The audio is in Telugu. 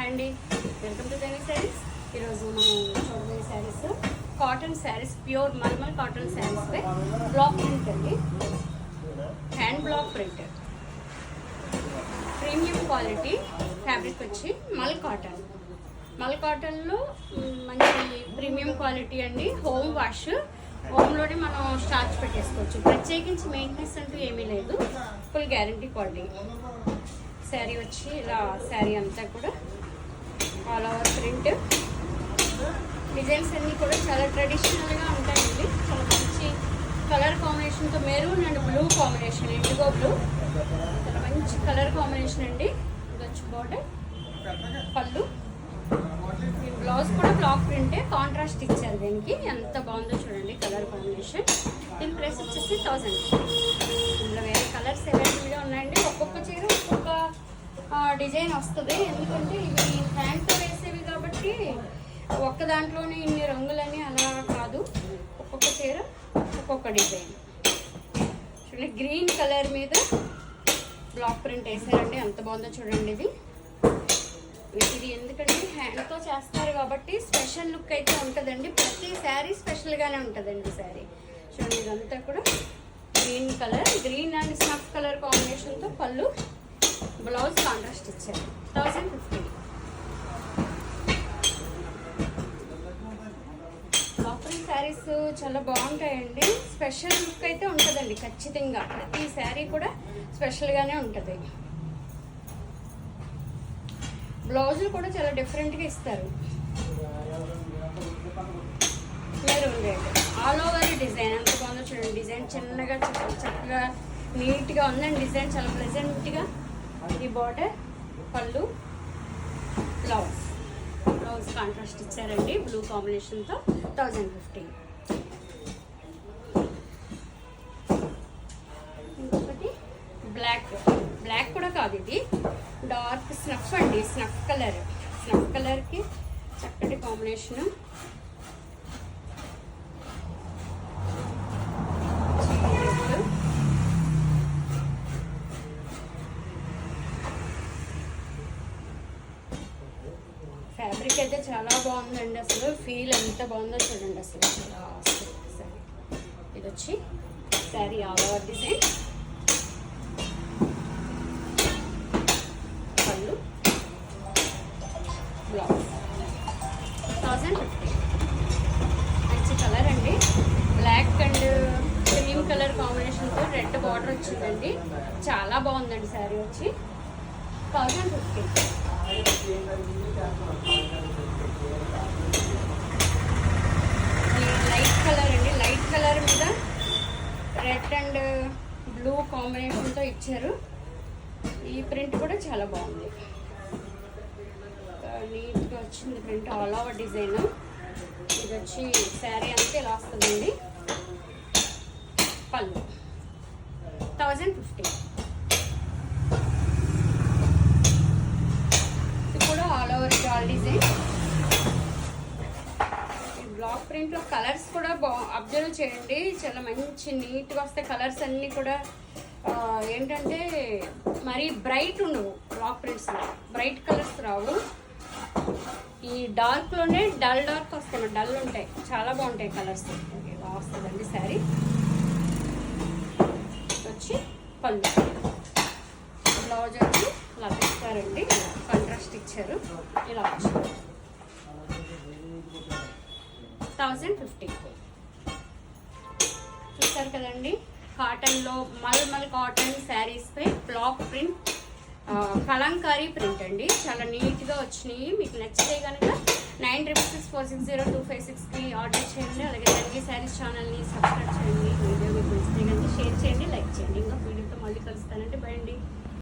హాయ్ అండి, వెల్కమ్ టు జెనీ శారీస్. ఈరోజు మనం చూడబోయే saris cotton saris, pure mulmul cotton saris పై బ్లాక్ ప్రింట్ అండి. Hand block print, premium quality fabric వచ్చి మల్ కాటన్. మల్ కాటన్లో మంచి ప్రీమియం క్వాలిటీ అండి. హోమ్ వాష్, హోమ్లోనే మనం స్టార్చ్ పెట్టేసుకోవచ్చు. ప్రత్యేకించి మెయింటెనెన్స్ అంటూ ఏమీ లేదు. Full guarantee quality. శారీ వచ్చి ఇలా, శారీ అంతా కూడా ఆల్ ఓవర్ ప్రింట్. డిజైన్స్ అన్నీ కూడా చాలా ట్రెడిషనల్గా ఉంటాయండి. చాలా మంచి కలర్ కాంబినేషన్తో, maroon and blue combination, IndiGo blue, చాలా మంచి కలర్ కాంబినేషన్ అండి. ఇది వచ్చి బోర్డర్, పళ్ళు, బ్లౌజ్ కూడా బ్లాక్ ప్రింటే, కాంట్రాస్ట్ ఇచ్చారు దీనికి. ఎంత బాగుందో చూడండి కలర్ కాంబినేషన్. దీని ప్రైస్ వచ్చేసి 1000. ఇందులో వేరే కలర్స్ అవైలబుల్గా ఉన్నాయండి. ఒక్కొక్క చీర ఒక్కొక్క డిజైన్ వస్తుంది. ఎందుకంటే ఇవి హ్యాండ్తో వేసేవి కాబట్టి ఒక్క దాంట్లోనే ఇన్ని రంగులని అలా కాదు. ఒక్కొక్క చీర ఒక్కొక్క డిజైన్. చూడండి, గ్రీన్ కలర్ మీద బ్లాక్ ప్రింట్ వేసారండి. ఎంత బాగుందో చూడండి. ఇది ఎందుకంటే హ్యాండ్తో చేస్తారు కాబట్టి స్పెషల్ లుక్ అయితే ఉంటుందండి. ప్రతి శారీ స్పెషల్గానే ఉంటుందండి శారీ. చూడండి, ఇదంతా కూడా green colour, green and snuff colour కాంబినేషన్తో పళ్ళు, బ్లౌజ్ కాంట్రాస్ట్ ఇచ్చారు. 1050. ఆఫరింగ్ శారీస్ చాలా బాగుంటాయండి. స్పెషల్ లుక్ అయితే ఉంటుందండి ఖచ్చితంగా. ప్రతి శారీ కూడా స్పెషల్గానే ఉంటుంది. బ్లౌజులు కూడా చాలా డిఫరెంట్గా ఇస్తారు. Maroon red, all over design ఎంత బాగుందో చూడండి. డిజైన్ చిన్నగా చక్కగా నీట్గా ఉందండి. డిజైన్ చాలా ప్లెజెంట్గా. ఈ బార్డర్, పళ్ళు, బ్లౌజ్ కాంట్రాస్ట్ ఇచ్చారండి బ్లూ కాంబినేషన్తో. 1050. ఇంకొకటి బ్లాక్ కూడా కాదు, ఇది డార్క్ స్నఫ్ అండి. స్నఫ్ కలర్కి చక్కటి కాంబినేషను. ఫ్యాబ్రిక్ అయితే చాలా బాగుందండి. అసలు ఫీల్ ఎంత బాగుందో చూడండి. అసలు శారీ ఇది వచ్చి శారీ ఆల్ ఓవర్ డిజైన్, పళ్ళు, బ్లౌజ్. 1050. మంచి కలర్ అండి. బ్లాక్ అండ్ క్రీమ్ కలర్ కాంబినేషన్తో రెడ్ బార్డర్ వచ్చిందండి. చాలా బాగుందండి శారీ వచ్చి. 1050. లైట్ కలర్ అండి. లైట్ కలర్ మీద రెడ్ అండ్ బ్లూ కాంబినేషన్తో ఇచ్చారు. ఈ ప్రింట్ కూడా చాలా బాగుంది. నీట్గా వచ్చింది ప్రింట్, ఆల్ ఓవర్ డిజైన్. ఇది వచ్చి శారీ అంతా ఇలా వస్తుందండి. పళ్ళు 1050. ఇది కూడా ఆల్ ఓవర్ జాల్ డిజైన్. ఈ బ్లాక్ ప్రింట్లో కలర్స్ కూడా అబ్జర్వ్ చేయండి. చాలా మంచి నీట్గా వస్తాయి కలర్స్ అన్నీ కూడా. ఏంటంటే మరీ బ్రైట్ ఉండవు బ్లాక్ ప్రింట్స్లో. బ్రైట్ కలర్స్ రావు. ఈ డార్క్లోనే డల్ డార్క్ వస్తాయి, డల్ ఉంటాయి. చాలా బాగుంటాయి కలర్స్. ఇలా వస్తుందండి శారీ. వచ్చి పళ్ళు, బ్లౌజ్ వచ్చి ఇలా ఇస్తారండి. కాంట్రాస్ట్ ఇచ్చారు. ఇలా వచ్చి 1050. చూస్తారు కదండి, కాటన్లో మల్మల్ కాటన్ శారీస్ పై బ్లాక్ ప్రింట్, కలంకారీ ప్రింట్ అండి. చాలా నీట్గా వచ్చినాయి. మీకు నచ్చితే కనుక 9664602563 ఆర్డర్ చేయండి. అలాగే జెనీ శారీస్ ఛానల్ని సబ్స్క్రైబ్ చేయండి. వీడియో మీకు నచ్చితే కనుక షేర్ చేయండి, లైక్ చేయండి. ఇంకా వీడియోతో మళ్ళీ కలుస్తానండి. బై అండి.